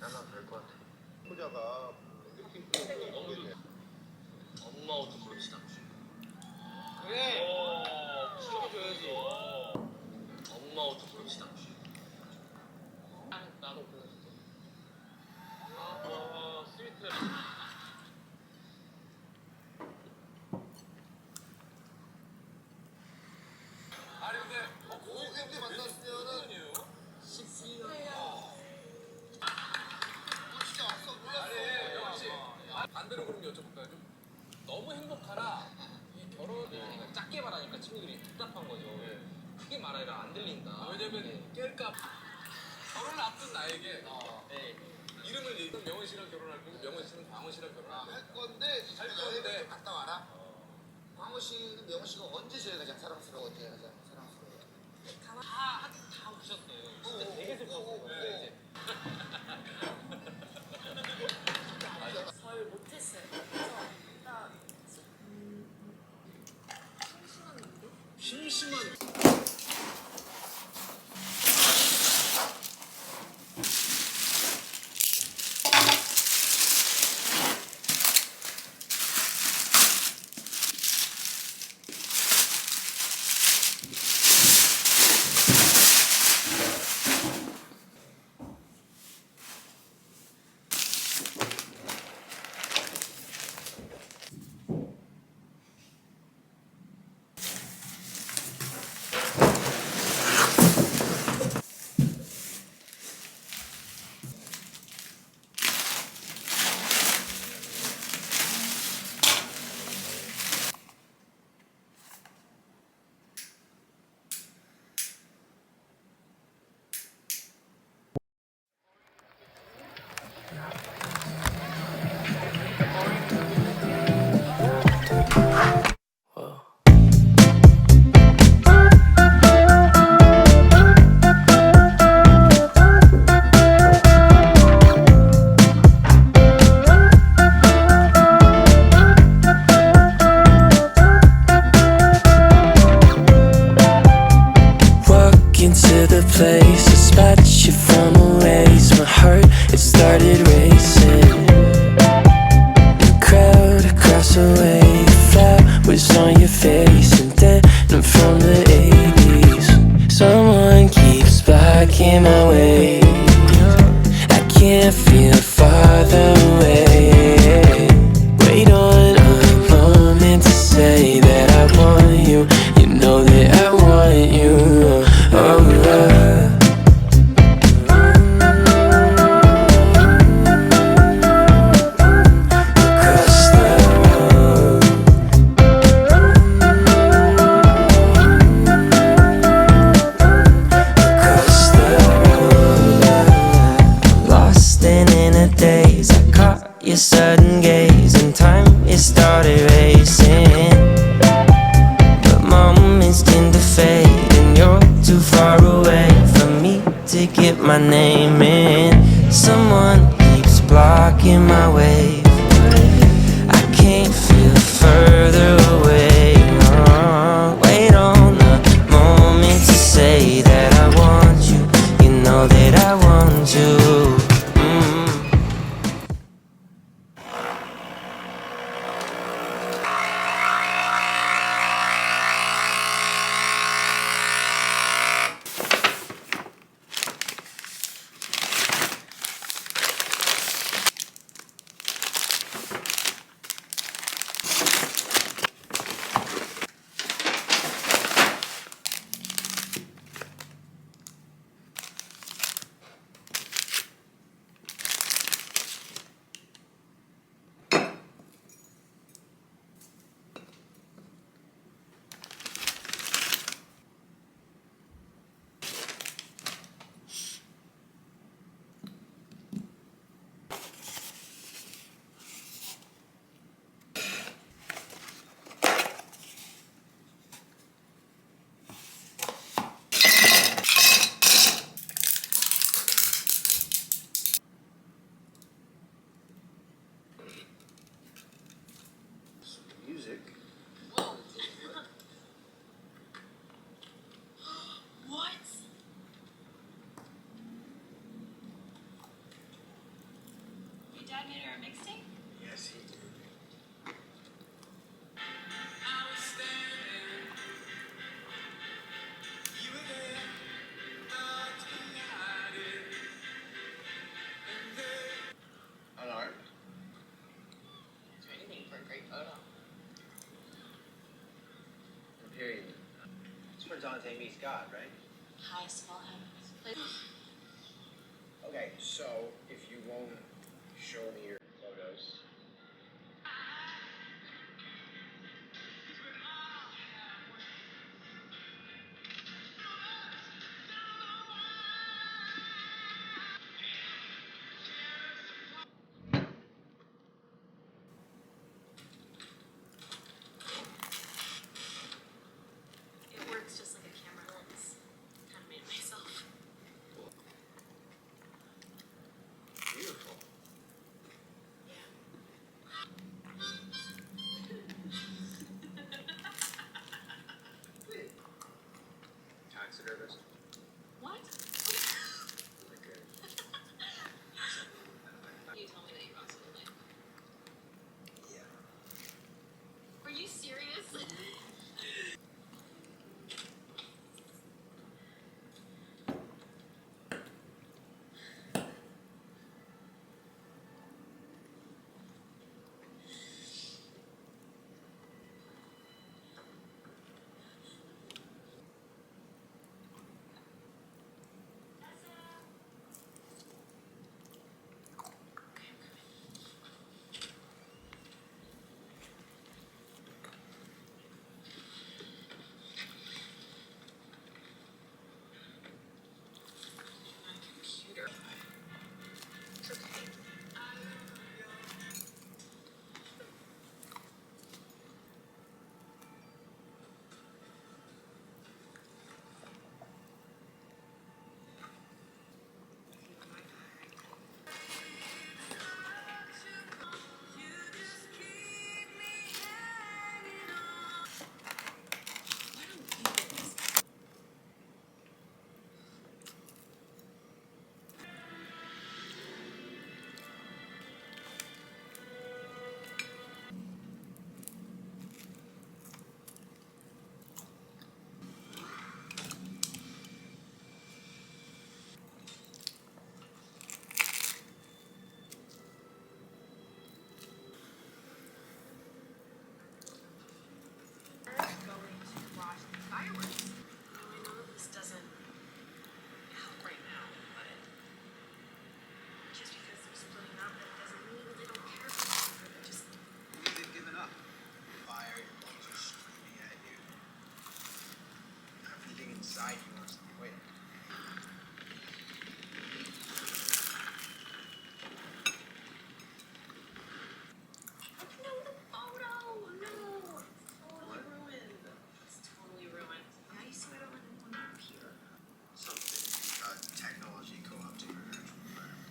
하나 될 것 같아. 효자가 엄마 옷 좀 고릅시다. 그래. 시켜줘야지. 엄마 옷 좀 고릅시다. 나도 골라줄게. 스위트. 아니 근데 고객님들 만났으면은 12년. 진짜 왔어 몰랐어. 아니 영환 씨 반대로 그럼 여쭤볼까요? 좀 너무 행복하라. 이 결혼을 작게 말하니까 친구들이 답답한 거죠. 크게 말하니까 안 들린다. 왜냐면 깰까 결혼을 앞둔 나에게 이름을 얘기하면 명원 씨랑 결혼할 거고 명원 씨는 광원 씨랑 결혼할 거고 할 건데 할 건데 갔다 와라. 광호 씨는 명호 씨가 언제 제일 가장 사랑스러웠지? 가장 사랑스러워. 다 오셨어요. 진짜 되게 슬펐어요. 네. 잘 못했어요. 그래서 나 심심한 into the place, a spot you from a ways. My heart, it started racing. The crowd across the way, the flowers on your face, and then I'm from the 80s. Someone keeps blocking my way. I can't feel farther away. Wait on a moment to say that I want you. You know that I want you. Your sudden gaze and time, it started racing. But moments tend to fade, and you're too far away from me to get my name in. Someone keeps blocking my way. I can't feel further away. Wait on the moment to say that I want you. You know that I want you. Dad made her a mixtape? Yes, he did. Unarmed? Anything for a great photo. Period. It's where Dante meets God, right? Highest of all heavens. Okay, so if you won't show me your photos. It works just like a camera lens. Kind of made it myself. Beautiful. Taxidermist. What? Okay. You told me that you wrote something like, Yeah. are you serious? Computer. It's okay. Going to watch the fireworks. I know this doesn't help right now, but just because they're splitting up, that doesn't mean they don't care for each other. They're just They've given up. Fire, your lungs are screaming at you. Everything inside you wants to quit. no, the photo! No! Totally ruined. It's totally ruined. Now you see why I don't let anyone up here. Something technology co-opting your natural environment.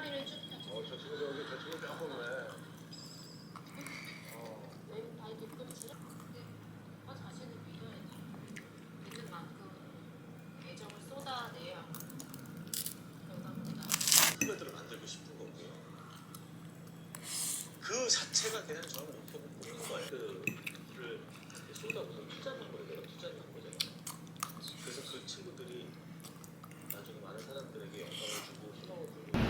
뒷다리를 쭉 펴줘. 저 친구 조금 왼 다리 뒤꿈치를 자신을 믿어야지. 믿는 만큼 애정을 쏟아내야 영감보다. 후배들을 만들고 싶은 거고요. 그 자체가 그냥 저는 목표고 보는 거예요. 그를 쏟아부어 투자하는 거예요. 투자하는 거잖아요. 그래서 그 친구들이 나중에 많은 사람들에게 영감을 주고 희망을 주고.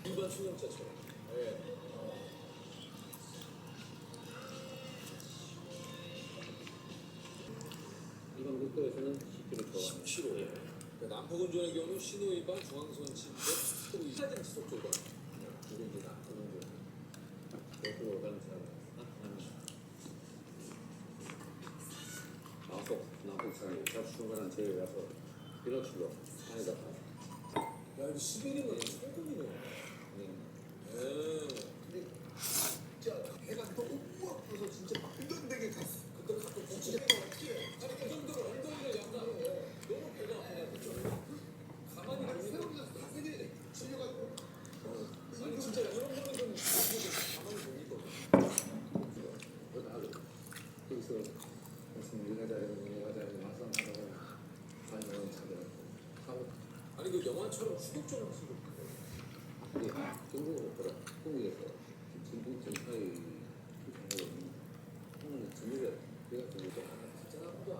일반 수영자처럼. 일반 국도에서는 10km. 10km. 남포운전의 경우는 신호 위반, 중앙선 침범, 스토리 사진 지속조건. 누군지 다 누군지. 고속도로 가는 사람 나폭 사람이 좌충우간한 제일 가서 비로치로 산에다 가. 야, 이거 11이면 소금이네. 진짜 배가 너무 아파서 진짜 말도안되게 갔어. 그때 가끔 진짜 어떻게 해? 아니, 그 정도로 엉덩이를 약간 너무 배가 아프냐, 그쵸? 가만히 보면. 새로운 다 세게 질려가지고. 아니, 진짜 이런 거는 좀 가만히 보니까. 그거 하고 거기서 무슨 일가자리는 와서 하다가 반영은 찾아가고 아니, 그 영화처럼 후속처럼 쓰고. 우리 중국으로 보라 한국에서 진국전 사이 하는 저녁에 내가 저녁에 진짜 나쁘다.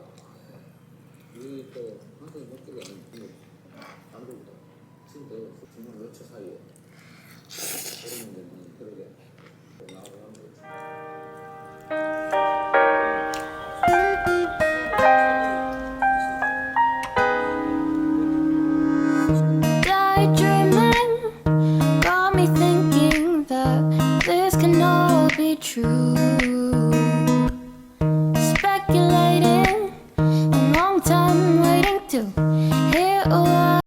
우리 또 한국에 못 들어가는 분을 안 들고 지금 내가 정말 몇초 사이에 그런 문제는 그러게.